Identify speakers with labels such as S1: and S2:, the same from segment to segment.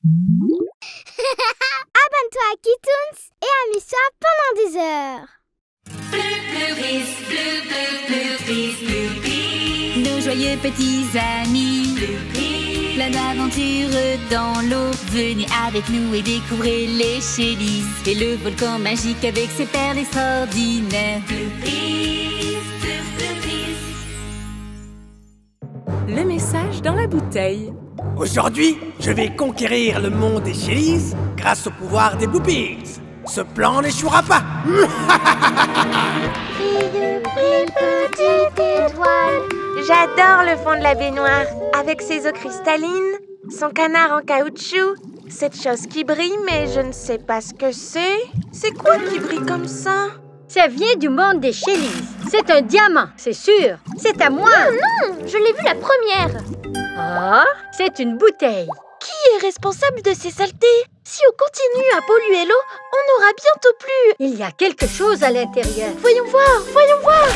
S1: Abonne-toi à Kitoons et amuse-toi pendant des heures.
S2: Nos joyeux petits amis, plein d'aventures dans l'eau. Venez avec nous et découvrez les Shellys et le volcan magique avec ses perles extraordinaires.
S3: Le message dans la bouteille.
S4: Aujourd'hui, je vais conquérir le monde des Shellys grâce au pouvoir des Bloopies. Ce plan n'échouera pas.
S1: Petite étoile.
S5: J'adore le fond de la baignoire, avec ses eaux cristallines, son canard en caoutchouc, cette chose qui brille, mais je ne sais pas ce que c'est. C'est quoi qui brille comme ça?
S6: Ça vient du monde des Shellys. C'est un diamant, c'est sûr. C'est à moi.
S1: Non, je l'ai vu la première.
S6: Ah, c'est une bouteille.
S5: Qui est responsable de ces saletés? Si on continue à polluer l'eau, on n'aura bientôt plus.
S6: Il y a quelque chose à l'intérieur.
S5: Voyons voir, voyons voir.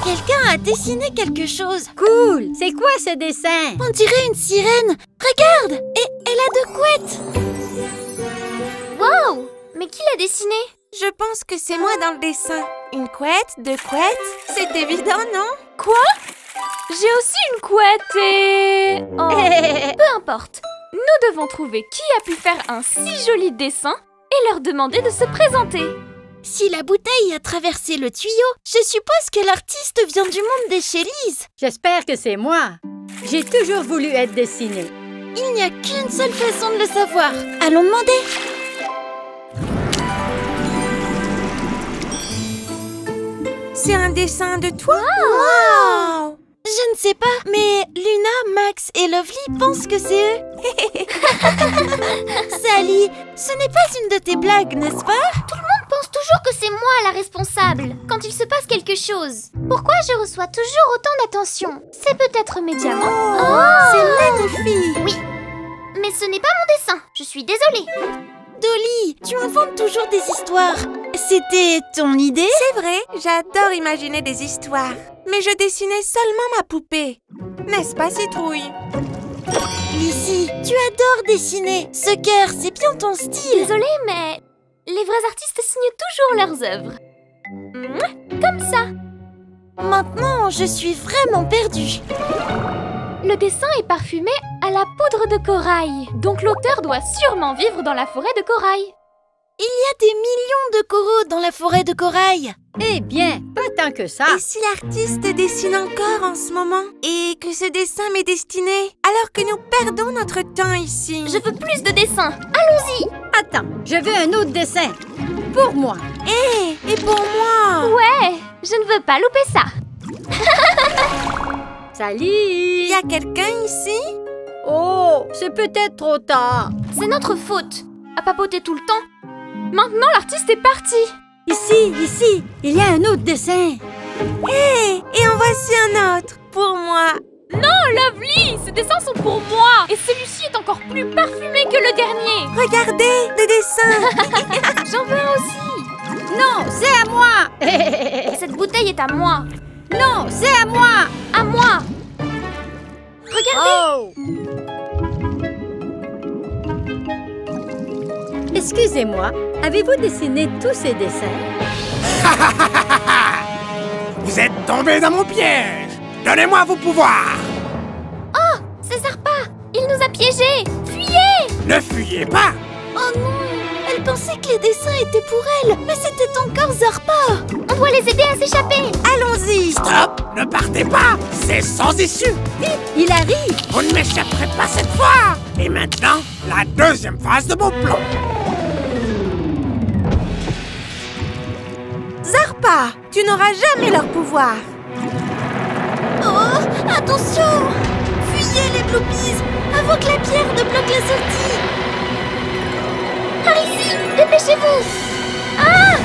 S5: Quelqu'un a dessiné quelque chose.
S6: Cool. C'est quoi ce dessin?
S5: On dirait une sirène. Regarde, et elle a 2 couettes.
S1: Wow, mais qui l'a dessiné?
S5: Je pense que c'est moi dans le dessin. Une couette, 2 couettes, c'est évident, non?
S7: Quoi? J'ai aussi une couette et... Oh, peu importe. Nous devons trouver qui a pu faire un si joli dessin et leur demander de se présenter.
S5: Si la bouteille a traversé le tuyau, je suppose que l'artiste vient du monde des Shellys.
S6: J'espère que c'est moi. J'ai toujours voulu être dessinée.
S5: Il n'y a qu'une seule façon de le savoir. Allons demander. C'est un dessin de toi? Wow! Je ne sais pas, mais Luna, Max et Lovely pensent que c'est eux. Sally, ce n'est pas une de tes blagues, n'est-ce pas?
S1: Tout le monde pense toujours que c'est moi la responsable quand il se passe quelque chose. Pourquoi je reçois toujours autant d'attention? C'est peut-être mes diamants.
S5: C'est magnifique!
S1: Oui, mais ce n'est pas mon dessin. Je suis désolée.
S5: Dolly, tu inventes toujours des histoires. C'était ton idée? C'est vrai, j'adore imaginer des histoires. Mais je dessinais seulement ma poupée. N'est-ce pas, Citrouille? Lizzie, tu adores dessiner. Ce cœur, c'est bien ton style.
S1: Désolée, mais les vrais artistes signent toujours leurs œuvres. Comme ça.
S5: Maintenant, je suis vraiment perdue.
S7: Le dessin est parfumé à la poudre de corail. Donc l'auteur doit sûrement vivre dans la forêt de corail.
S5: Il y a des millions de coraux dans la forêt de corail.
S6: Eh bien, pas tant que ça.
S5: Et si l'artiste dessine encore en ce moment? Et que ce dessin m'est destiné alors que nous perdons notre temps ici?
S1: Je veux plus de dessins. Allons-y.
S6: Attends, je veux un autre dessin. Pour moi.
S5: Et pour moi?
S1: Ouais, je ne veux pas louper ça.
S6: Salut.
S5: Il y a quelqu'un ici?
S6: Oh, c'est peut-être trop tard.
S1: C'est notre faute. À papoter tout le temps.
S7: Maintenant, l'artiste est parti.
S6: Ici, il y a un autre dessin.
S5: Et en voici un autre. Pour moi.
S7: Non, Lovely, ces dessins sont pour moi. Et celui-ci est encore plus parfumé que le dernier.
S5: Regardez, des dessins.
S1: J'en veux un aussi.
S6: Non, c'est à moi.
S1: Cette bouteille est à moi.
S6: Non, c'est à moi.
S1: À moi. Regardez.
S6: Oh. Excusez-moi, avez-vous dessiné tous ces dessins?
S4: Vous êtes tombés dans mon piège. Donnez-moi vos pouvoirs.
S1: Oh, c'est Zarpa. Il nous a piégés. Fuyez.
S4: Ne fuyez pas.
S5: Oh non, elle pensait que les dessins étaient pour elle, mais c'était encore Zarpa.
S1: On doit les aider à s'échapper.
S5: Allons-y.
S4: Stop. Ne partez pas. C'est sans issue.
S6: Vite, il arrive.
S4: Vous ne m'échapperez pas cette fois. Et maintenant, la deuxième phase de mon plan.
S5: Zarpa, tu n'auras jamais leur pouvoir. Oh, attention! Fuyez les Bloopies avant que la pierre ne bloque la sortie.
S1: Par ici, dépêchez-vous. Ah!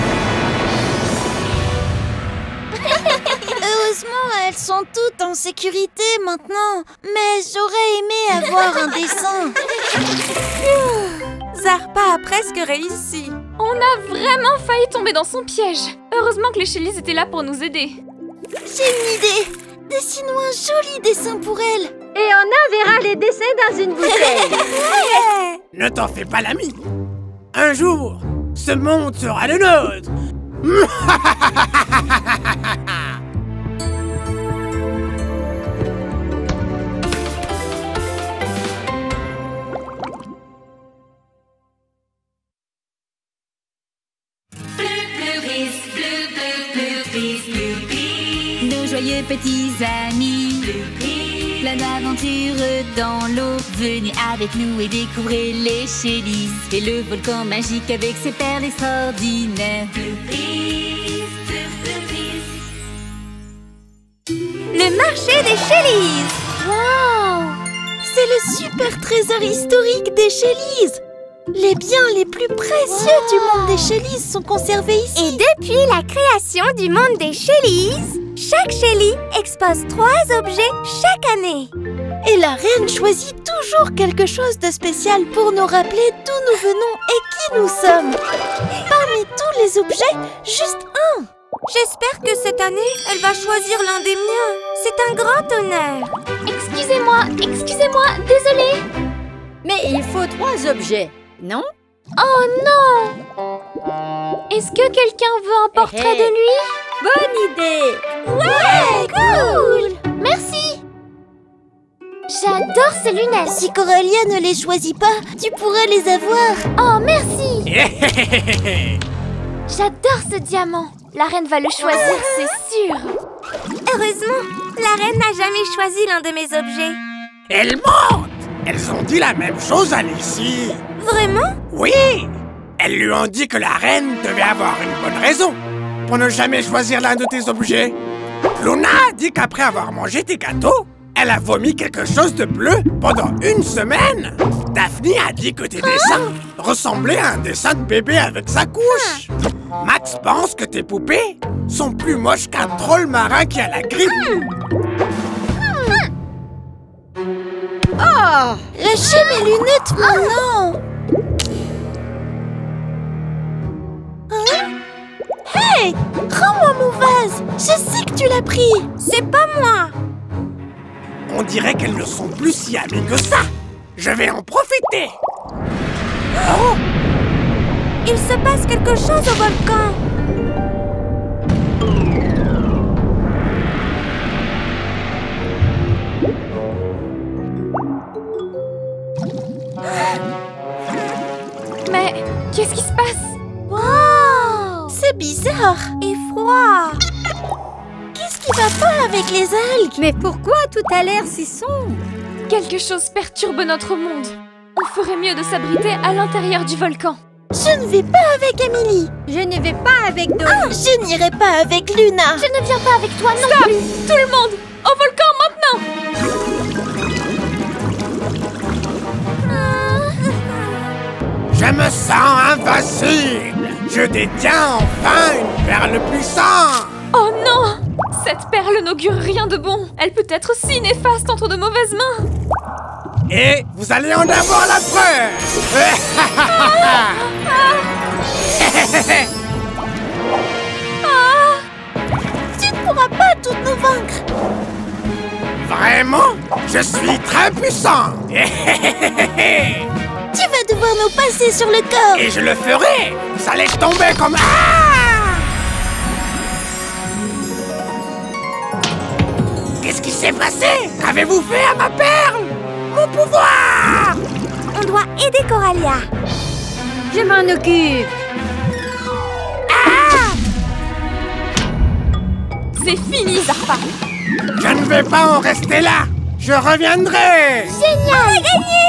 S5: Heureusement, elles sont toutes en sécurité maintenant. Mais j'aurais aimé avoir un dessin. Zarpa a presque réussi.
S7: On a vraiment failli tomber dans son piège. Heureusement que les Shellys étaient là pour nous aider.
S5: J'ai une idée. Dessinons un joli dessin pour elle.
S6: Et on enverra les dessins dans une bouteille.
S5: Ouais.
S4: Ne t'en fais pas l'ami. Un jour, ce monde sera le nôtre.
S2: Nos joyeux petits amis, plein d'aventures dans l'eau. Venez avec nous et découvrez les Shellys et le volcan magique avec ses perles extraordinaires.
S5: Le marché des Shellys.
S1: Wow!
S5: C'est le super trésor historique des Shellys. Les biens les plus précieux du monde des Shellys sont conservés ici.
S1: Et depuis la création du monde des Shellys, chaque Shelly expose 3 objets chaque année.
S5: Et la reine choisit toujours quelque chose de spécial pour nous rappeler d'où nous venons et qui nous sommes. Parmi tous les objets, juste un. J'espère que cette année, elle va choisir l'un des miens. C'est un grand honneur.
S1: Excusez-moi, désolée.
S6: Mais il faut 3 objets, non?
S7: Oh non! Est-ce que quelqu'un veut un portrait de lui?
S6: Bonne idée!
S5: Ouais, cool.
S1: Merci. J'adore ces lunettes.
S5: Si Coralia ne les choisit pas, tu pourras les avoir.
S1: Oh, merci. J'adore ce diamant. La reine va le choisir, c'est sûr.
S5: Heureusement, la reine n'a jamais choisi l'un de mes objets.
S4: Elles mentent. Elles ont dit la même chose à Lucie.
S5: Vraiment?
S4: Oui. Elles lui ont dit que la reine devait avoir une bonne raison pour ne jamais choisir l'un de tes objets. Luna a dit qu'après avoir mangé tes gâteaux, elle a vomi quelque chose de bleu pendant 1 semaine. Daphne a dit que tes dessins ressemblaient à un dessin de bébé avec sa couche. Max pense que tes poupées sont plus moches qu'un troll marin qui a la grippe.
S6: Oh!
S5: Lâchez mes lunettes maintenant. Hey! Rends-moi mon vase. Je sais que tu l'as pris. C'est pas moi.
S4: On dirait qu'elles ne sont plus si amies que ça. Je vais en profiter. Oh!
S5: Il se passe quelque chose au volcan.
S7: Mais qu'est-ce qui se passe?
S5: Wow! C'est bizarre et froid. Qu'est-ce qui va pas avec les algues?
S6: Mais pourquoi tout a l'air si sombre?
S7: Quelque chose perturbe notre monde. On ferait mieux de s'abriter à l'intérieur du volcan.
S5: Je ne vais pas avec Amélie.
S6: Je ne vais pas avec Dolly.
S5: Je n'irai pas avec Luna.
S1: Je ne viens pas avec toi non
S7: Stop!
S1: plus.
S7: Tout le monde! Au volcan maintenant!
S4: Je me sens invincible. Je détiens enfin une perle puissante.
S7: Oh non! Cette perle n'augure rien de bon. Elle peut être si néfaste entre de mauvaises mains.
S4: Et vous allez en avoir la preuve.
S5: Tu ne pourras pas toutes nous vaincre.
S4: Vraiment? Je suis très puissant.
S5: Tu vas devoir nous passer sur le corps.
S4: Et je le ferai. Vous allez tomber comme... Ah! Qu'est-ce qui s'est passé? Qu'avez-vous fait à ma perle? Mon pouvoir!
S5: On doit aider Coralia.
S6: Je m'en occupe.
S7: C'est fini, Zarpa.
S4: Je ne vais pas en rester là. Je reviendrai.
S5: Génial! On a gagné!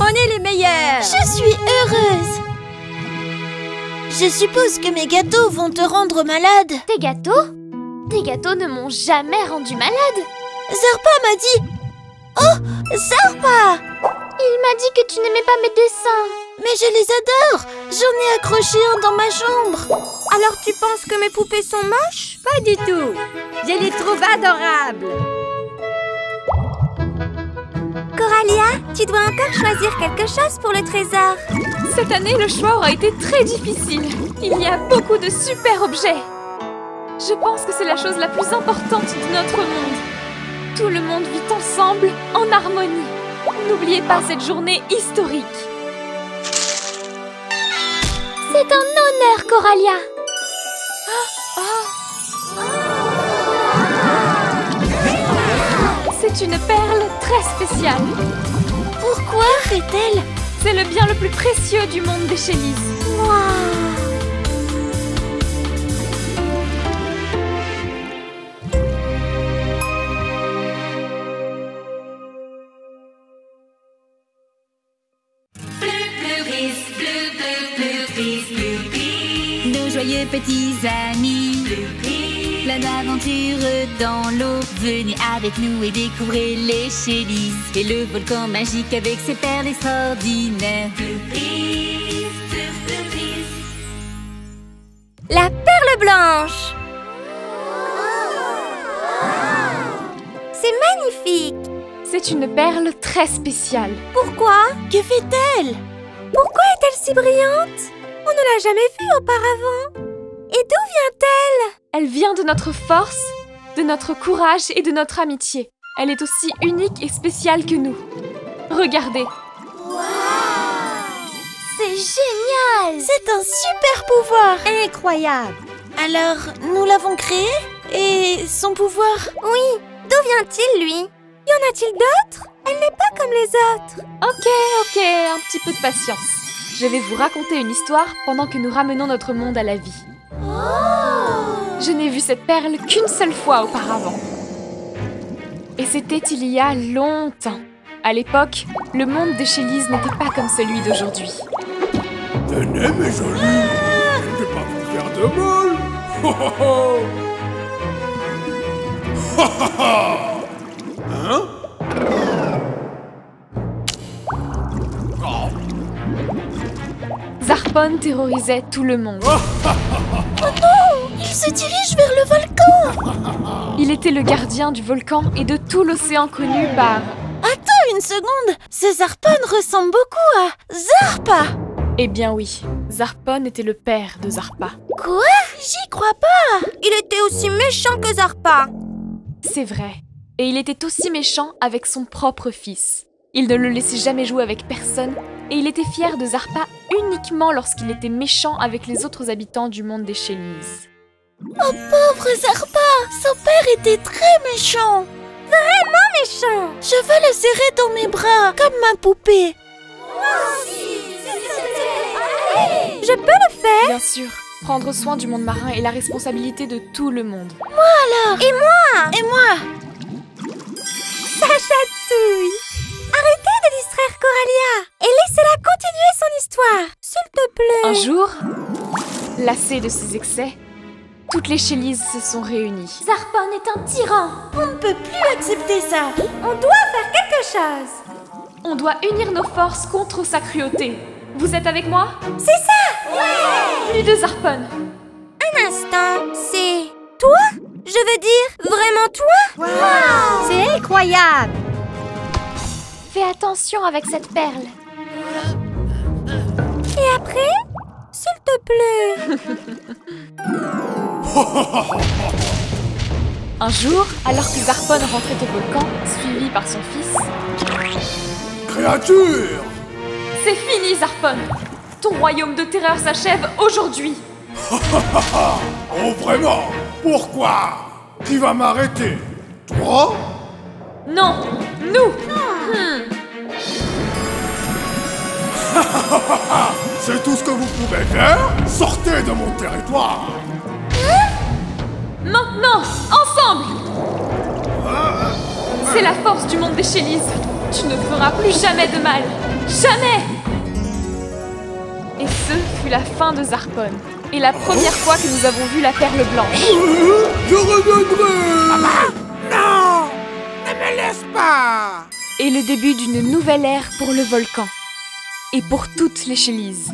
S6: On est les meilleurs.
S5: Je suis heureuse. Je suppose que mes gâteaux vont te rendre malade.
S1: Tes gâteaux? Tes gâteaux ne m'ont jamais rendu malade.
S5: Zarpa m'a dit... Oh, Zarpa!
S1: Il m'a dit que tu n'aimais pas mes dessins.
S5: Mais je les adore. J'en ai accroché un dans ma chambre. Alors tu penses que mes poupées sont moches?
S6: Pas du tout. Je les trouve adorables.
S5: Coralia, tu dois encore choisir quelque chose pour le trésor.
S7: Cette année, le choix aura été très difficile. Il y a beaucoup de super objets. Je pense que c'est la chose la plus importante de notre monde. Tout le monde vit ensemble, en harmonie. N'oubliez pas cette journée historique.
S1: C'est un honneur, Coralia.
S7: C'est une perle très spéciale.
S1: Pourquoi fait-elle?
S7: C'est le bien le plus précieux du monde des Chélises.
S2: Nos joyeux petits amis, plein d'aventures dans l'eau. Venez avec nous et découvrez les Chélises et le volcan magique avec ses perles extraordinaires.
S1: La perle blanche. C'est magnifique.
S7: C'est une perle très spéciale.
S1: Pourquoi? Que fait-elle? Pourquoi est-elle si brillante? On ne l'a jamais vue auparavant. Et d'où vient-elle?
S7: Elle vient de notre force, de notre courage et de notre amitié. Elle est aussi unique et spéciale que nous. Regardez.
S1: C'est génial! C'est un super pouvoir! Incroyable! Alors, nous l'avons créé? Et son pouvoir? Oui, d'où vient-il, lui? Y en a-t-il d'autres? Elle n'est pas comme les autres.
S7: Ok, un petit peu de patience. Je vais vous raconter une histoire pendant que nous ramenons notre monde à la vie. Je n'ai vu cette perle qu'une seule fois auparavant. Et c'était il y a longtemps. À l'époque, le monde des Chélises n'était pas comme celui d'aujourd'hui.
S4: Tenez, mes jolis, je ne vais pas vous faire de mal. Hein?
S7: Zarpon terrorisait tout le monde.
S1: Il se dirige vers le volcan!
S7: Il était le gardien du volcan et de tout l'océan connu par...
S1: Attends une seconde! Ce Zarpon ressemble beaucoup à Zarpa!
S7: Eh bien oui, Zarpon était le père de Zarpa.
S1: Quoi? J'y crois pas! Il était aussi méchant que Zarpa!
S7: C'est vrai. Et il était aussi méchant avec son propre fils. Il ne le laissait jamais jouer avec personne et il était fier de Zarpa uniquement lorsqu'il était méchant avec les autres habitants du monde des Chélises.
S1: Oh pauvre Zarpa! Son père était très méchant! Vraiment méchant! Je veux le serrer dans mes bras, comme ma poupée. Moi aussi! Je peux le faire?
S7: Bien sûr, prendre soin du monde marin est la responsabilité de tout le monde.
S1: Moi alors! Et moi! Et moi! Ça chatouille! Arrêtez de distraire Coralia et laissez-la continuer son histoire, s'il te plaît.
S7: Un jour, lassée de ses excès, toutes les Chélises se sont réunies.
S1: Zarpon est un tyran. On ne peut plus accepter ça. On doit faire quelque chose.
S7: On doit unir nos forces contre sa cruauté. Vous êtes avec moi?
S1: C'est ça! Ouais!
S7: Plus de Zarpon.
S1: Un instant, c'est... toi? Je veux dire, vraiment toi? Wow! C'est incroyable! Fais attention avec cette perle. Et après? S'il te plaît.
S7: Un jour, alors que Zarpon rentrait au volcan, suivi par son fils...
S4: Créature!
S7: C'est fini, Zarpon! Ton royaume de terreur s'achève aujourd'hui!
S4: Oh, vraiment? Pourquoi? Qui va m'arrêter? Toi?
S7: Non! Nous!
S4: C'est tout ce que vous pouvez faire? Sortez de mon territoire!
S7: Maintenant! Ensemble! C'est la force du monde des Chélises! Tu ne feras plus jamais de mal! Jamais! Et ce fut la fin de Zarpon. Et la première fois que nous avons vu la perle blanche.
S4: Je reviendrai! Non! Ne me laisse pas!
S7: Et le début d'une nouvelle ère pour le volcan. Et pour toutes les Chélises.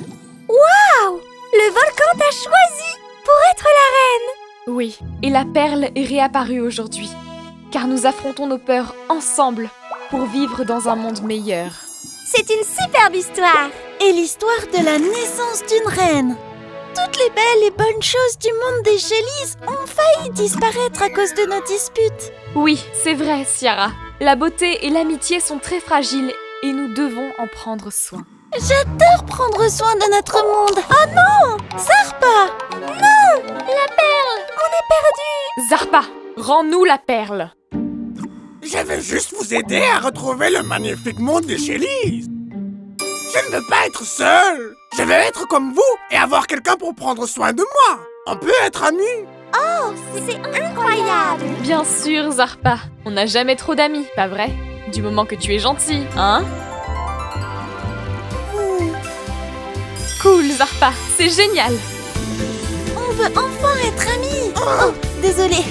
S1: Waouh! Le volcan t'a choisi pour être la reine!
S7: Oui, et la perle est réapparue aujourd'hui. Car nous affrontons nos peurs ensemble pour vivre dans un monde meilleur.
S1: C'est une superbe histoire! Et l'histoire de la naissance d'une reine. Toutes les belles et bonnes choses du monde des Chélises ont failli disparaître à cause de nos disputes.
S7: Oui, c'est vrai, Ciara. La beauté et l'amitié sont très fragiles et nous devons en prendre soin.
S1: J'adore prendre soin de notre monde. Oh non, Zarpa! Non, la perle! On est perdu!
S7: Zarpa, rends-nous la perle.
S4: Je veux juste vous aider à retrouver le magnifique monde des Shellies. Je ne veux pas être seul. Je veux être comme vous et avoir quelqu'un pour prendre soin de moi. On peut être amis.
S1: Oh, c'est incroyable!
S7: Bien sûr, Zarpa. On n'a jamais trop d'amis, pas vrai? Du moment que tu es gentil, hein? Cool, Zarpa, c'est génial.
S1: On veut enfin être amis. Oh, désolée.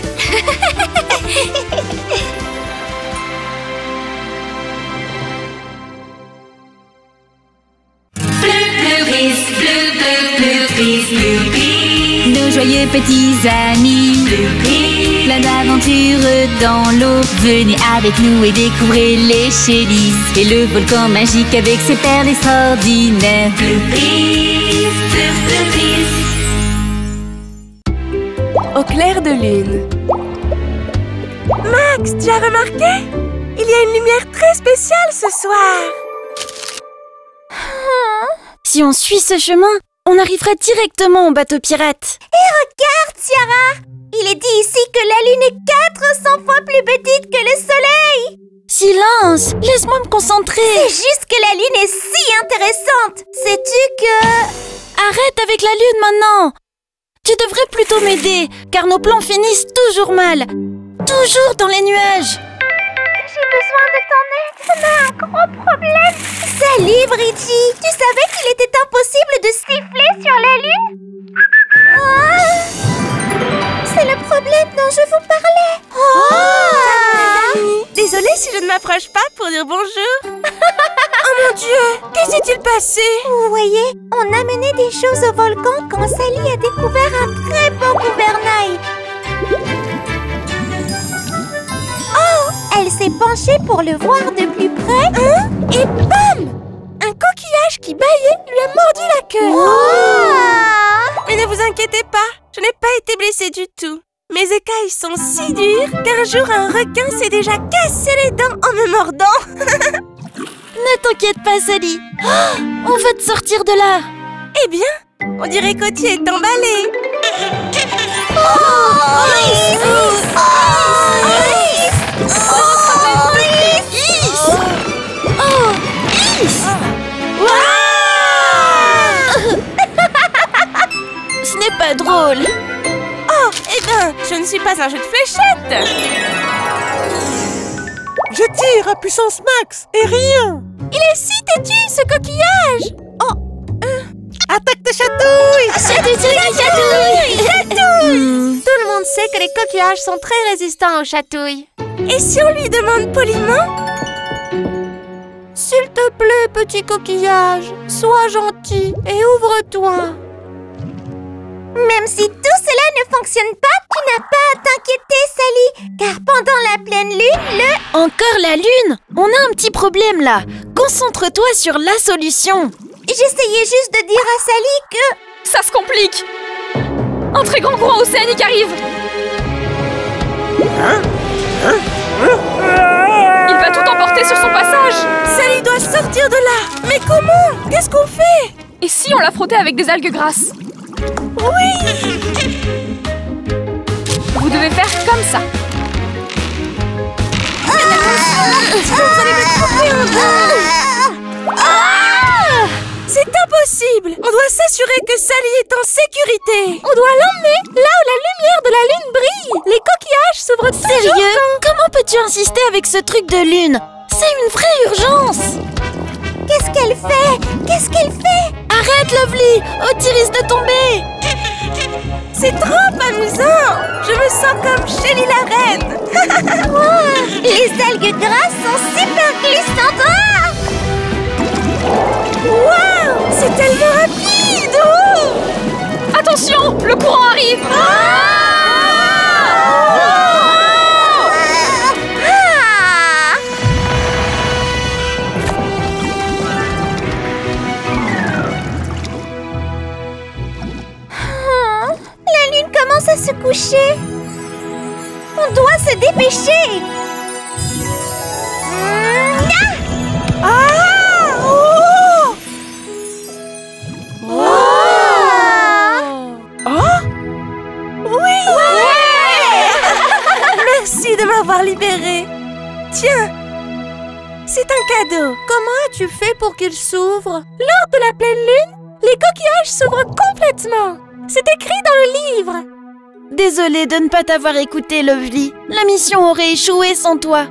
S2: Nos joyeux petits amis, plein d'aventures dans l'eau. Venez avec nous et découvrez les Shellies et le volcan magique avec ses perles extraordinaires.
S3: Au clair de lune.
S5: Max, tu as remarqué? Il y a une lumière très spéciale ce soir.
S1: Si on suit ce chemin, on arrivera directement au bateau pirate. Et regarde, Tiara! Il est dit ici que la lune est 400 fois plus petite que le soleil. Silence! Laisse-moi me concentrer. C'est juste que la lune est si intéressante. Sais-tu que... Arrête avec la lune maintenant. Tu devrais plutôt m'aider, car nos plans finissent toujours mal. Toujours dans les nuages. J'ai besoin de ton aide, on a un gros problème. Salut, Bridgie. Tu savais qu'il était impossible de siffler sur la lune? C'est le problème dont je vous parlais.
S5: Désolée si je ne m'approche pas pour dire bonjour. Oh mon Dieu, qu'est-ce qui s'est-il passé?
S1: Vous voyez, on amenait des choses au volcan quand Sally a découvert un très beau gouvernail. Elle s'est penchée pour le voir de plus près. Et bam! Un coquillage qui bâillait lui a mordu la queue.
S5: Mais ne vous inquiétez pas, je n'ai pas été blessée du tout. Mes écailles sont si dures qu'un jour un requin s'est déjà cassé les dents en me mordant.
S1: Ne t'inquiète pas, Sally. On va te sortir de là.
S5: Eh bien, on dirait qu'Oti est emballé.
S1: Ce n'est pas drôle.
S5: Oh, eh ben, je ne suis pas un jeu de fléchettes.
S4: Je tire à puissance max et rien.
S5: Il est si têtu, ce coquillage.
S4: Attaque de chatouille.
S1: Chatouille. Tout le monde sait que les coquillages sont très résistants aux chatouilles.
S5: Et si on lui demande poliment?
S1: S'il te plaît, petit coquillage, sois gentil et ouvre-toi. Même si tout cela ne fonctionne pas, tu n'as pas à t'inquiéter, Sally, car pendant la pleine lune, Encore la lune? On a un petit problème là. Concentre-toi sur la solution. J'essayais juste de dire à Sally que...
S7: Ça se complique. Un très grand courant océanique arrive. Il va tout emporter sur son passage.
S5: Sally doit sortir de là. Mais comment? Qu'est-ce qu'on fait?
S7: Et si on la frottait avec des algues grasses?
S5: Oui.
S7: Vous devez faire comme ça.
S5: Vous allez me couper en deux. C'est impossible. On doit s'assurer que Sally est en sécurité. On doit l'emmener là où la lumière de la lune brille. Les coquillages s'ouvrent toujours.
S1: Sérieux? Comment peux-tu insister avec ce truc de lune? C'est une vraie urgence. Qu'est-ce qu'elle fait? Qu'est-ce qu'elle fait? Arrête, Lovely! Oti risque de tomber.
S5: C'est trop amusant. Je me sens comme Shelly la reine.
S1: Les algues grasses sont super glissantes.
S5: Waouh! C'est tellement rapide.
S7: Attention, le courant arrive.
S1: La lune commence à se coucher. On doit se dépêcher.
S5: chien! C'est un cadeau. Comment as-tu fait pour qu'il s'ouvre? Lors de la pleine lune, les coquillages s'ouvrent complètement. C'est écrit dans le livre.
S1: Désolée de ne pas t'avoir écouté, Lovely. La mission aurait échoué sans toi.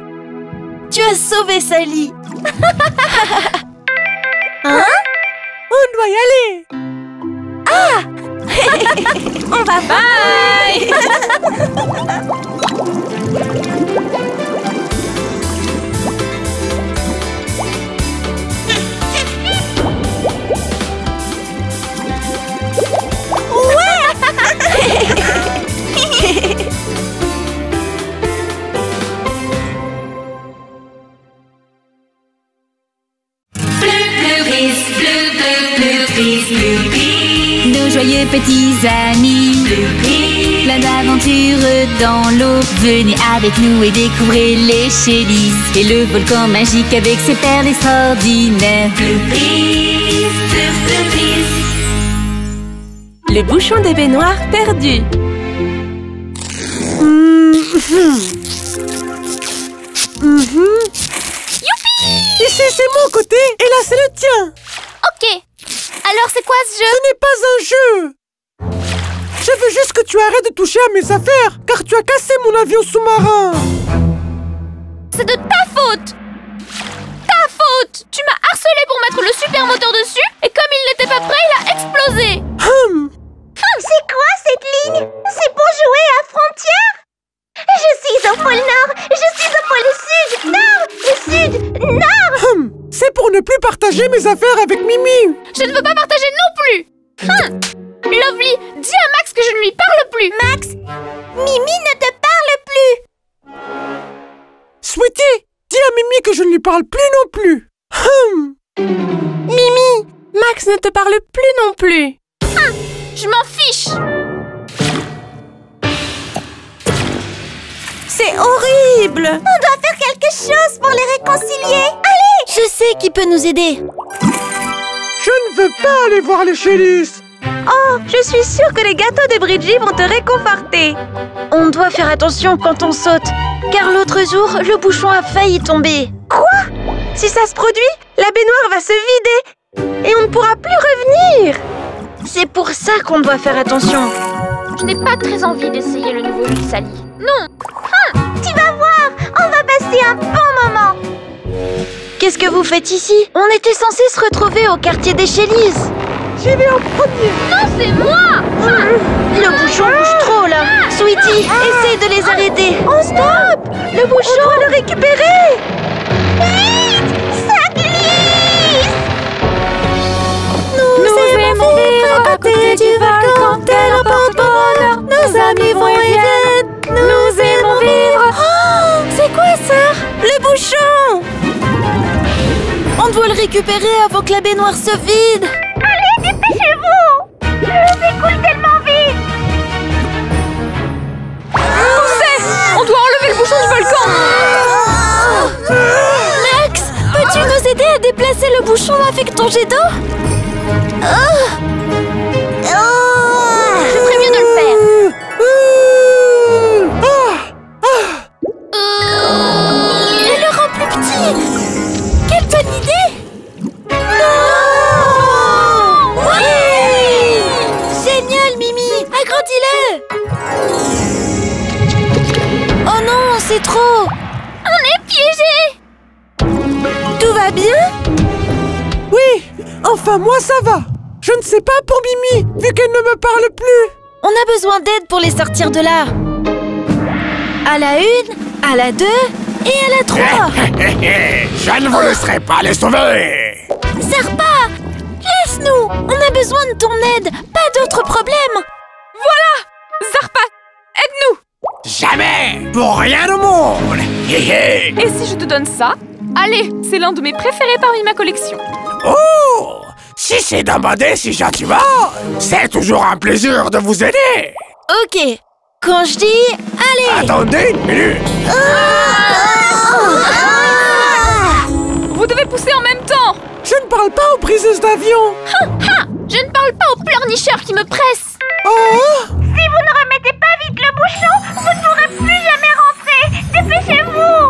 S1: Tu as sauvé Sally. Hein?
S4: On doit y aller.
S5: On va
S7: Bye!
S2: Nos joyeux petits amis, plein d'aventures dans l'eau. Venez avec nous et découvrez les Shellys et le volcan magique avec ses perles extraordinaires.
S3: Le bouchon des baignoires perdu.
S4: Ici, c'est mon côté et là, c'est le tien.
S1: Ok. Alors c'est quoi ce jeu?
S4: Ce n'est pas un jeu. Je veux juste que tu arrêtes de toucher à mes affaires, car tu as cassé mon avion sous-marin.
S1: C'est de ta faute! Ta faute! Tu m'as harcelé pour mettre le super moteur dessus et comme il n'était pas prêt, il a explosé!
S8: C'est quoi cette ligne? C'est pour jouer à Frontière? Je suis au pôle Nord, je suis au pôle Sud, Nord, Sud, Nord.
S4: C'est pour ne plus partager mes affaires avec Mimi.
S1: Je ne veux pas partager non plus! Lovely, dis à Max que je ne lui parle plus!
S8: Max, Mimi ne te parle plus.
S4: Sweetie, dis à Mimi que je ne lui parle plus non plus.
S5: Mimi, Max ne te parle plus non plus.
S1: Je m'en fiche!
S5: C'est horrible.
S8: On doit faire quelque chose pour les réconcilier. Allez!
S1: Je sais qui peut nous aider!
S4: Je ne veux pas aller voir les Shellys.
S5: Oh, je suis sûre que les gâteaux de Bridgie vont te réconforter.
S1: On doit faire attention quand on saute, car l'autre jour, le bouchon a failli tomber.
S5: Quoi? Si ça se produit, la baignoire va se vider et on ne pourra plus revenir.
S1: C'est pour ça qu'on doit faire attention. Je n'ai pas très envie d'essayer le nouveau jeu de Sally. Non!
S8: Tu vas voir, on va passer un bon moment.
S1: Qu'est-ce que vous faites ici? On était censés se retrouver au quartier des Shellys.
S4: J'y vais en premier.
S1: Non, c'est moi! Le bouchon bouge trop, là. Sweetie, essaye de les arrêter.
S5: Oh, stop! Le bouchon, on doit le récupérer.
S8: Vite! Ça glisse!
S5: Nous aimons vivre à côté du volcan, tel un porte-bonheur. Nos amis vont et viennent. Nous aimons vivre. Oh, c'est quoi ça? Le bouchon!
S1: On doit le récupérer avant que la baignoire se vide.
S8: Allez, dépêchez-vous! L'eau s'écoule tellement vite.
S7: On doit enlever le bouchon du volcan.
S1: Max, peux-tu nous aider à déplacer le bouchon avec ton jet d'eau? Ce serait mieux de le faire. Et le rend plus petit. Quelle bonne idée! Non! Oui! Génial, Mimi! Agrandis-le! Oh non, c'est trop! On est piégés!
S5: Tout va bien?
S4: Oui, enfin moi ça va. Je ne sais pas pour Mimi, vu qu'elle ne me parle plus.
S1: On a besoin d'aide pour les sortir de là. À la 1, à la 2 et à la 3.
S4: Je ne vous laisserai pas les sauver.
S1: Zarpa! Laisse-nous! On a besoin de ton aide, pas d'autres problèmes.
S7: Voilà! Zarpa, aide-nous!
S4: Jamais, pour rien au monde.
S7: Et si je te donne ça? Allez, c'est l'un de mes préférés parmi ma collection.
S4: Oh, si c'est demander si gentiment, c'est toujours un plaisir de vous aider.
S1: Ok, quand je dis allez!
S4: Attendez une minute.
S7: Vous devez pousser en même temps!
S4: Je ne parle pas aux briseuses d'avion.
S1: Je ne parle pas aux pleurnicheurs qui me pressent.
S4: Oh,
S8: Si vous ne remettez pas vite le bouchon, vous ne pourrez plus jamais rentrer. Dépêchez-vous!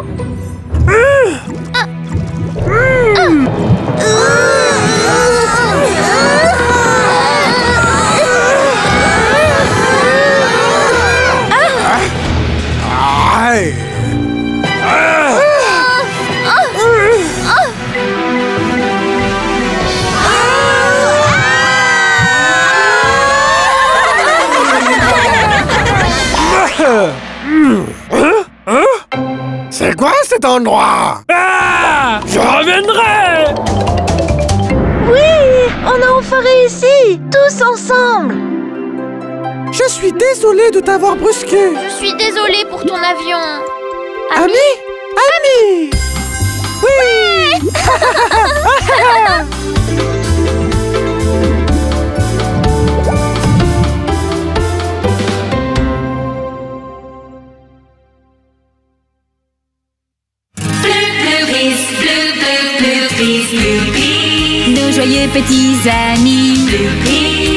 S4: quoi cet endroit?
S9: Ah! Je reviendrai!
S8: Oui, on a enfin réussi, tous ensemble.
S4: Je suis désolé de t'avoir brusqué.
S1: Je suis désolée pour ton avion.
S4: Ami? Ami! Oui!
S2: Nos joyeux petits amis,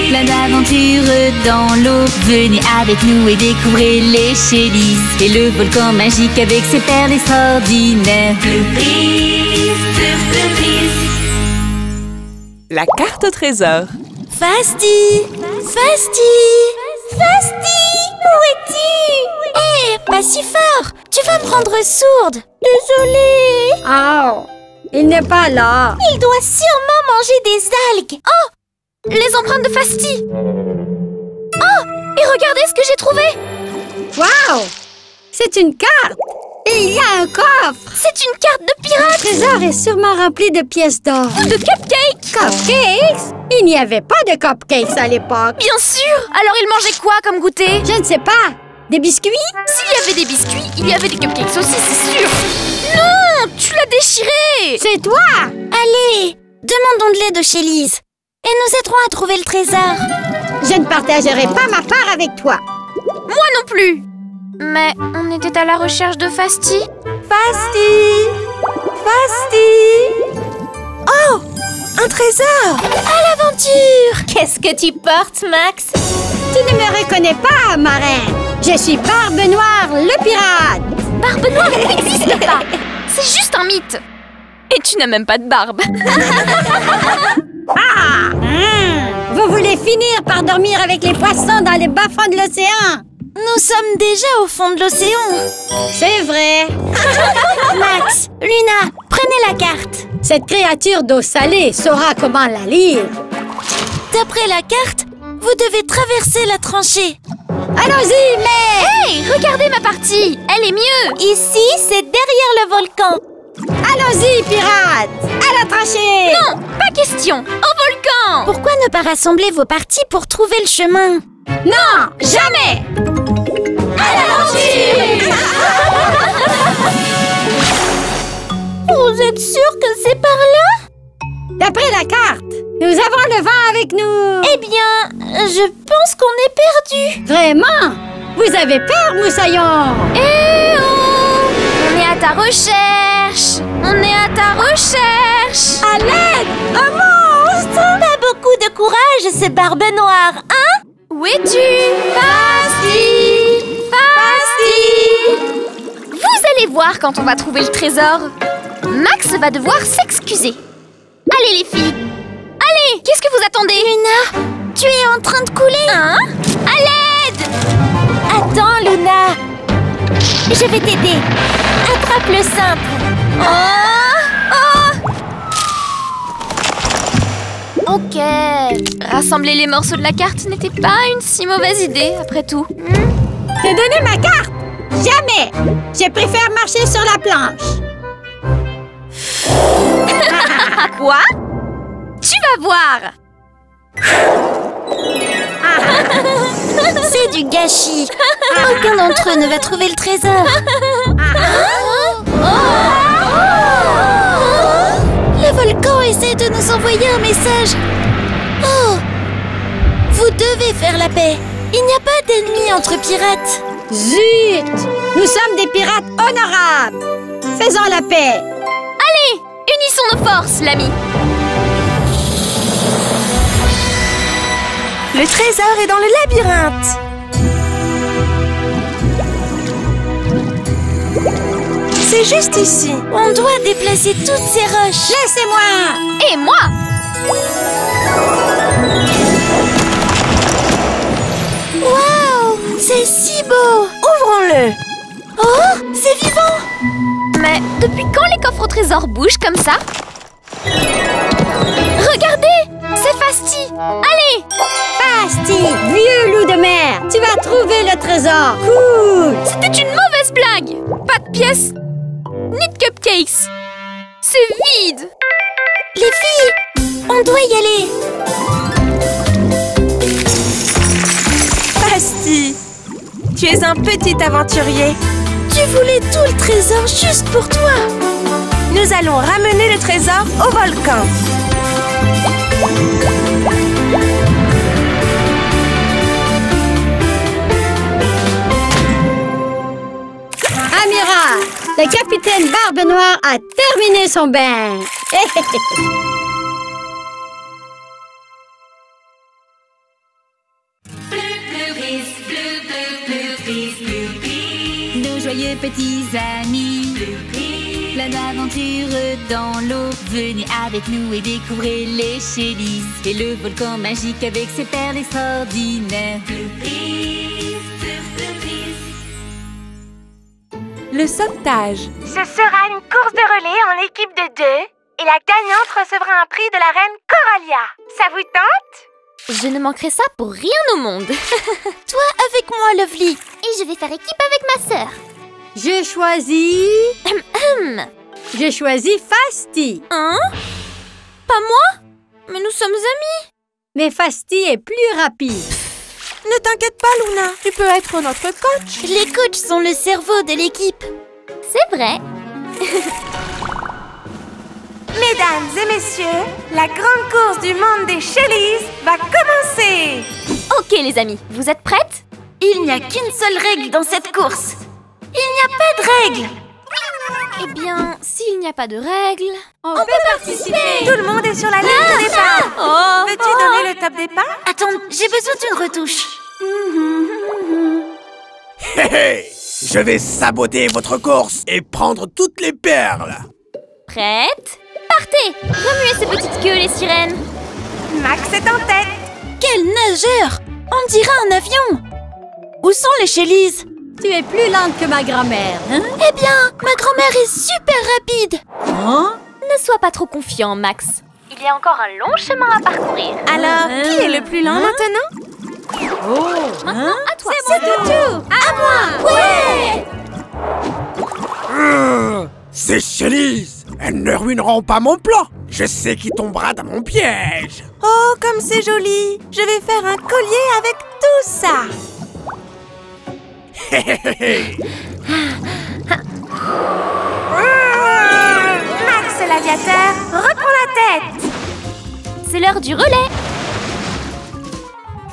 S2: plein d'aventures dans l'eau. Venez avec nous et découvrez les Shellys et le volcan magique avec ses perles extraordinaires.
S3: La carte au trésor.
S1: Fasti! Fasti! Fasti! Où es-tu? Hé, pas si fort! Tu vas me rendre sourde! Désolée!
S6: Oh, il n'est pas là.
S1: Il doit sûrement manger des algues! Oh! Les empreintes de Fasti! Oh! Et regardez ce que j'ai trouvé!
S6: Waouh! C'est une carte. Et il y a un coffre.
S1: C'est une carte de
S6: Le
S1: pirate!
S6: trésor est sûrement rempli de pièces d'or.
S1: De cupcakes!
S6: Cupcakes? Il n'y avait pas de cupcakes à l'époque.
S1: Bien sûr! Alors il mangeait quoi comme goûter?
S6: Je ne sais pas. Des biscuits?
S1: S'il y avait des biscuits, il y avait des cupcakes aussi, c'est sûr! Non! Tu l'as déchiré!
S6: C'est toi!
S1: Allez! Demandons de l'aide aux Shellys. Et nous aiderons à trouver le trésor.
S6: Je ne partagerai pas ma part avec toi.
S1: Moi non plus! Mais on était à la recherche de Fasti.
S5: Fasti! Fasti! Oh! Un trésor!
S1: À l'aventure! Qu'est-ce que tu portes, Max?
S6: Tu ne me reconnais pas, marin. Je suis Barbe Noire, le pirate.
S1: Barbe Noire n'existe pas! C'est juste un mythe! Et tu n'as même pas de barbe!
S6: Vous voulez finir par dormir avec les poissons dans les bas-fonds de l'océan?
S1: Nous sommes déjà au fond de l'océan!
S6: C'est vrai.
S1: Max, Luna, prenez la carte!
S6: Cette créature d'eau salée saura comment la lire.
S1: D'après la carte, vous devez traverser la tranchée.
S6: Allons-y, mais...
S1: Hey, regardez ma partie! Elle est mieux! Ici, c'est derrière le volcan!
S6: Allons-y, pirates! À la tranchée!
S1: Non, pas question! Au volcan! Pourquoi ne pas rassembler vos parties pour trouver le chemin?
S6: Non, jamais!
S1: À l'aventure! Vous êtes sûr que c'est par là?
S6: D'après la carte, nous avons le vent avec nous.
S1: Eh bien, je pense qu'on est perdu.
S6: Vraiment? Vous avez peur, Moussaillon?
S1: Eh oh! On est à ta recherche! On est à ta recherche!
S6: À l'aide! Un monstre!
S1: Pas beaucoup de courage, c'est Barbe Noire, hein? Où es-tu? Fasti! Fasti! Vous allez voir quand on va trouver le trésor. Max va devoir s'excuser. Allez les filles! Allez! Qu'est-ce que vous attendez? Luna, tu es en train de couler! Hein? À l'aide! Attends, Luna! Je vais t'aider. Attrape le cintre. Oh! Ok. Rassembler les morceaux de la carte n'était pas une si mauvaise idée, après tout.
S6: T'ai donné ma carte? Jamais! Je préfère marcher sur la planche.
S1: Quoi? Tu vas voir! C'est du gâchis. Aucun d'entre eux ne va trouver le trésor. Le volcan essaie de nous envoyer un message. Oh! Vous devez faire la paix. Il n'y a pas d'ennemis entre pirates.
S6: Zut! Nous sommes des pirates honorables. Faisons la paix.
S1: Allez, unissons nos forces, l'ami.
S5: Le trésor est dans le labyrinthe. C'est juste ici.
S1: On doit déplacer toutes ces roches.
S6: Laissez-moi!
S1: Et moi! Waouh! C'est si beau!
S5: Ouvrons-le.
S1: Oh! C'est vivant! Mais depuis quand les coffres au trésor bougent comme ça? Regardez! C'est Fasti! Allez!
S6: Fasti, vieux loup de mer, tu vas trouver le trésor. Cool!
S1: C'était une mauvaise blague! Pas de pièces!
S7: ni de cupcakes. C'est vide.
S1: Les filles, on doit y aller.
S5: Fasti, tu es un petit aventurier.
S1: Tu voulais tout le trésor juste pour toi.
S5: Nous allons ramener le trésor au volcan.
S6: Amiral, le capitaine Barbe Noire a terminé son bain.
S2: Nos joyeux petits amis, plein d'aventures dans l'eau. Venez avec nous et découvrez les Shellys et le volcan magique avec ses perles extraordinaires.
S5: Le sauvetage.
S8: Ce sera une course de relais en équipe de 2 et la gagnante recevra un prix de la reine Coralia. Ça vous tente?
S1: Je ne manquerai ça pour rien au monde. Toi avec moi, Lovely.
S8: Et je vais faire équipe avec ma sœur.
S6: Je choisis... Je choisis Fasti.
S1: Hein? Pas moi? Mais nous sommes amis.
S6: Mais Fasti est plus rapide.
S5: Ne t'inquiète pas, Luna. Tu peux être notre coach.
S1: Les coachs sont le cerveau de l'équipe.
S8: C'est vrai. Mesdames et messieurs, la grande course du monde des Shellys va commencer.
S1: Ok les amis, vous êtes prêtes? Il n'y a qu'une seule règle dans cette course. Il n'y a pas de règle. Eh bien, s'il n'y a pas de règle...
S6: On peut participer.
S8: Tout le monde est sur la ligne de départ. Veux-tu donner le top départ?
S1: Attends, j'ai besoin d'une retouche.
S4: Hé hé! Je vais saboter votre course et prendre toutes les perles.
S1: Prête? Partez! Remuez ces petites queues, les sirènes.
S8: Max est en tête.
S1: Quel nageur! On dirait un avion. Où sont les Shellys?
S6: Tu es plus lente que ma grand-mère, hein?
S1: Eh bien, ma grand-mère est super rapide.
S6: Hein?
S1: Ne sois pas trop confiant, Max.
S8: Il y a encore un long chemin à parcourir.
S5: Alors, qui est le plus lent maintenant?
S1: Maintenant, à toi.
S6: C'est tout.
S1: À moi. Ouais.
S4: Ces Shellys, elles ne ruineront pas mon plan. Je sais qui tombera dans mon piège.
S5: Oh, comme c'est joli. Je vais faire un collier avec tout ça.
S8: Max l'aviateur, reprends la tête.
S1: C'est l'heure du relais.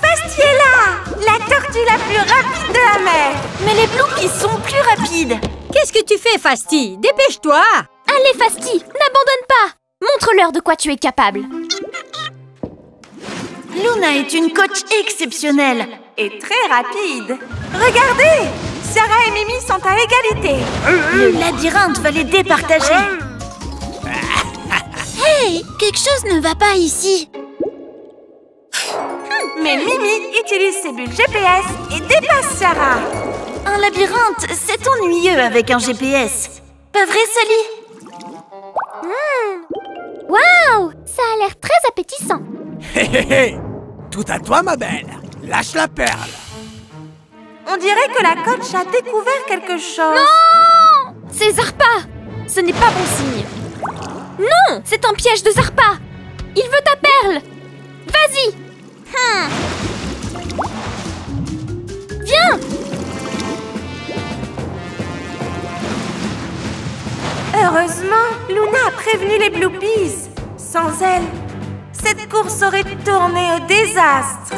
S8: Fasti est là, la tortue la plus rapide de la mer.
S1: Mais les Bloopies sont plus rapides.
S6: Qu'est-ce que tu fais, Fasti? Dépêche-toi.
S1: Allez, Fasti, n'abandonne pas. Montre-leur de quoi tu es capable. Luna est une coach exceptionnelle.
S8: Et très rapide. Regardez, Sarah et Mimi sont à égalité.
S1: Le labyrinthe va les départager. Hey, quelque chose ne va pas ici.
S8: Mais Mimi utilise ses bulles GPS et dépasse Sarah.
S1: Un labyrinthe, c'est ennuyeux avec un GPS. Pas vrai, Sally?
S8: Waouh, ça a l'air très appétissant.
S4: Hé hé hé! Tout à toi, ma belle. Lâche la perle.
S8: On dirait que la coach a découvert quelque chose.
S1: Non! C'est Zarpa. Ce n'est pas bon signe. Non, c'est un piège de Zarpa. Il veut ta perle. Vas-y. Viens.
S8: Heureusement, Luna a prévenu les Bloopies. Sans elle, cette course aurait tourné au désastre.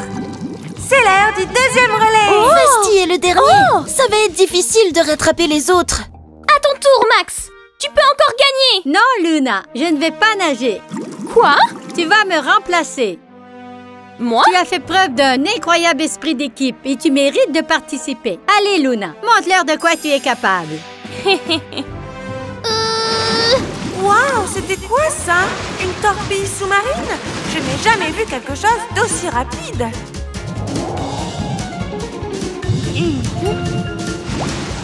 S8: C'est l'heure du deuxième relais.
S1: Fasti est le dernier. Ça va être difficile de rattraper les autres. À ton tour, Max. Tu peux encore gagner.
S6: Non, Luna, je ne vais pas nager.
S1: Quoi?
S6: Tu vas me remplacer.
S1: Moi?
S6: Tu as fait preuve d'un incroyable esprit d'équipe et tu mérites de participer. Allez, Luna, montre-leur de quoi tu es capable.
S8: Waouh, c'était quoi ça? Une torpille sous-marine? Je n'ai jamais vu quelque chose d'aussi rapide.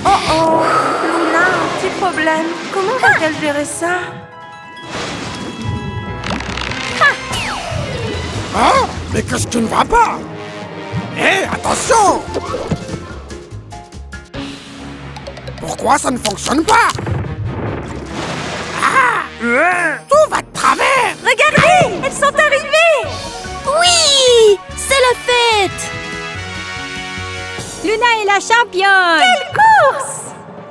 S8: Oh oh, Luna a un petit problème. Comment va-t-elle gérer ça?
S4: Hein? Mais qu'est-ce qui ne va pas? Hé, attention! Pourquoi ça ne fonctionne pas? Tout va de travers.
S5: Regardez, elles sont arrivées.
S1: Oui, c'est la fête.
S6: Luna est la championne!
S5: Quelle course!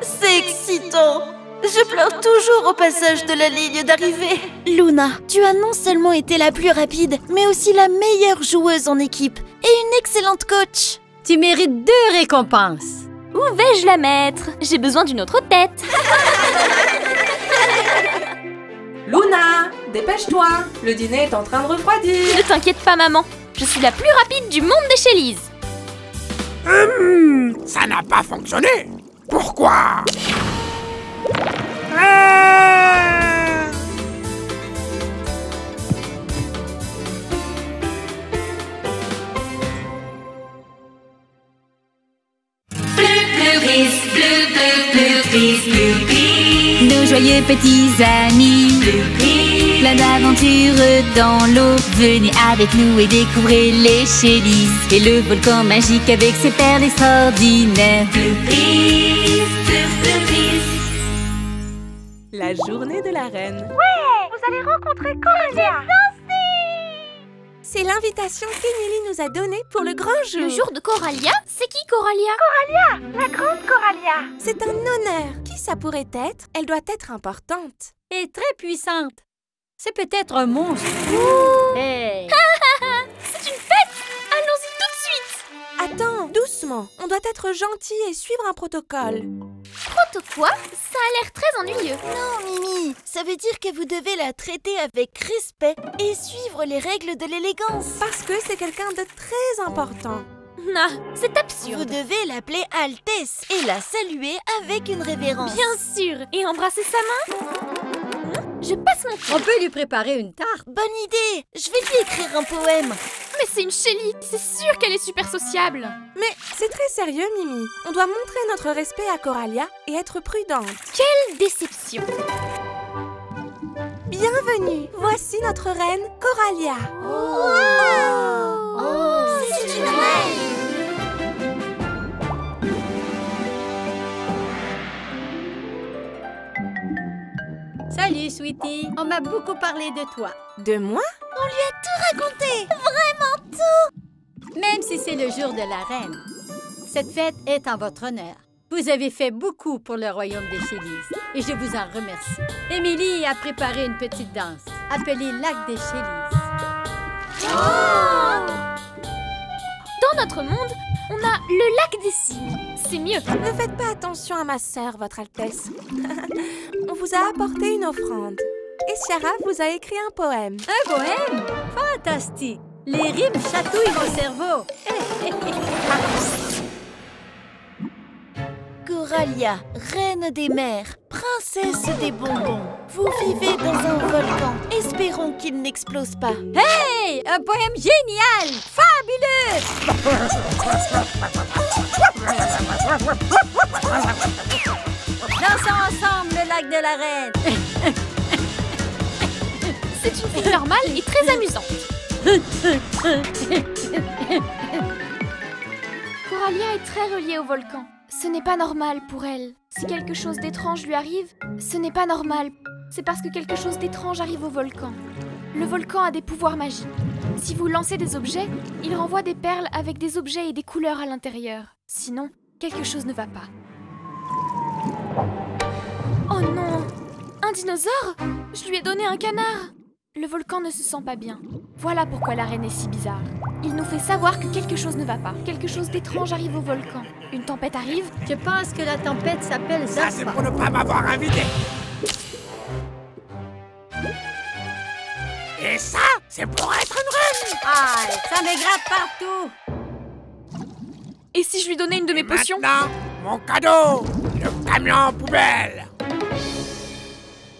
S1: C'est excitant. Je pleure toujours au passage de la ligne d'arrivée. Luna, tu as non seulement été la plus rapide, mais aussi la meilleure joueuse en équipe et une excellente coach.
S6: Tu mérites 2 récompenses.
S2: Où vais-je la mettre? J'ai besoin d'une autre tête.
S3: Luna, dépêche-toi. Le dîner est en train de refroidir.
S2: Ne t'inquiète pas, maman. Je suis la plus rapide du monde des Shellys.
S4: Ça n'a pas fonctionné. Pourquoi?
S2: Nos joyeux petits amis, plein d'aventures dans l'eau. Venez avec nous et découvrez les Shellys et le volcan magique avec ses perles extraordinaires.
S3: La journée de la reine.
S5: Vous allez rencontrer Coralia. C'est l'invitation qu'Emily nous a donnée pour le grand jour.
S2: Le jour de Coralia? C'est qui Coralia?
S5: La grande Coralia. C'est un honneur. Qui ça pourrait être? Elle doit être importante.
S6: Et très puissante. C'est peut-être un monstre. Hey!
S2: C'est une fête! Allons-y tout de suite!
S5: Attends, doucement. On doit être gentil et suivre un protocole.
S2: Quoi? Ça a l'air très ennuyeux.
S1: Non, Mimi, ça veut dire que vous devez la traiter avec respect et suivre les règles de l'élégance.
S5: Parce que c'est quelqu'un de très important.
S2: Ah, c'est
S1: Vous
S2: absurde.
S1: devez l'appeler Altesse et la saluer avec une révérence.
S2: Bien sûr. Et embrasser sa main? Je passe mon tour.
S6: On peut lui préparer une tarte.
S1: Bonne idée. Je vais lui écrire un poème.
S2: Mais c'est une Shelly. C'est sûr qu'elle est super sociable.
S5: Mais c'est très sérieux, Mimi. On doit montrer notre respect à Coralia et être prudente.
S2: Quelle déception.
S5: Bienvenue. Voici notre reine, Coralia.
S1: C'est une reine.
S6: Salut, Sweetie. On m'a beaucoup parlé de toi.
S5: De moi?
S1: On lui a tout raconté.
S6: Même si c'est le jour de la reine. Cette fête est en votre honneur. Vous avez fait beaucoup pour le royaume des Shellys et je vous en remercie. Émilie a préparé une petite danse appelée Lac des Shellys.
S2: Dans notre monde, on a le lac des cygnes. C'est mieux.
S5: Ne faites pas attention à ma sœur, Votre Altesse. On vous a apporté une offrande. Et Ciara vous a écrit un poème.
S6: Un poème? Fantastique! Les rimes chatouillent mon cerveau.
S1: Coralia, reine des mers, princesse des bonbons. Vous vivez dans un volcan. Espérons qu'il n'explose pas.
S6: Hey! Un poème génial! Fabuleux! Dansons ensemble le lac de la reine.
S2: C'est une fille normale et très amusante. Coralia est très reliée au volcan. Ce n'est pas normal pour elle. Si quelque chose d'étrange lui arrive, ce n'est pas normal. C'est parce que quelque chose d'étrange arrive au volcan. Le volcan a des pouvoirs magiques. Si vous lancez des objets, il renvoie des perles avec des objets et des couleurs à l'intérieur. Sinon, quelque chose ne va pas. Oh non! Un dinosaure? Je lui ai donné un canard! Le volcan ne se sent pas bien. Voilà pourquoi la reine est si bizarre. Il nous fait savoir que quelque chose ne va pas. Quelque chose d'étrange arrive au volcan. Une tempête arrive.
S6: Je pense que la tempête s'appelle
S4: Ça, c'est
S6: Zappa.
S4: pour ne pas m'avoir invité. Et ça, c'est pour être une reine.
S6: Aïe, ça me gratte partout.
S2: Et si je lui donnais une de mes potions?
S4: Maintenant, mon cadeau, le camion poubelle.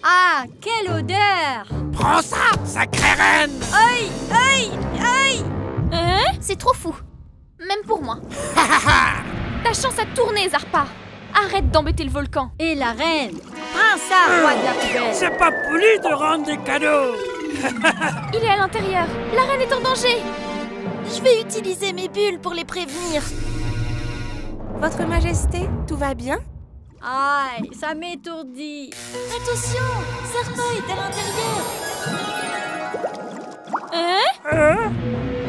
S6: Ah, quelle odeur!
S4: Prends ça, sacrée reine.
S6: Aïe, aïe, aïe!
S2: Hein? C'est trop fou. Même pour moi. Ta chance a tourné, Zarpa. Arrête d'embêter le volcan.
S6: Et la reine? Prends ça, roi de la poubelle!
S9: C'est pas poli de rendre des cadeaux.
S2: Il est à l'intérieur. La reine est en danger.
S1: Je vais utiliser mes bulles pour les prévenir.
S5: Votre Majesté, tout va bien?
S6: Aïe, ça m'étourdit.
S1: Attention, Serpa est à l'intérieur.
S8: Hein?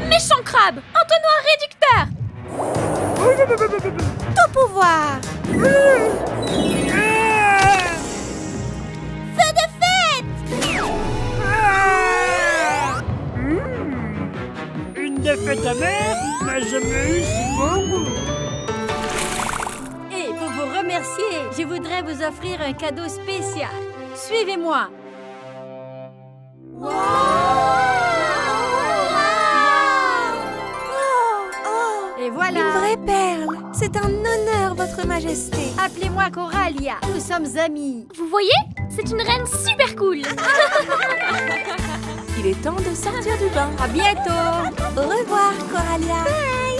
S8: Méchant crabe! Entonnoir réducteur!
S5: Ton pouvoir!
S8: Feu de fête!
S9: Une défaite amère n'a jamais eu si bon goût.
S6: Et pour vous remercier, je voudrais vous offrir un cadeau spécial. Suivez-moi. Et voilà.
S5: Une vraie perle! C'est un honneur, Votre Majesté!
S6: Appelez-moi Coralia. Nous sommes amis.
S8: Vous voyez? C'est une reine super cool!
S3: Il est temps de sortir du bain.
S6: À bientôt.
S5: Au revoir, Coralia!
S8: Bye!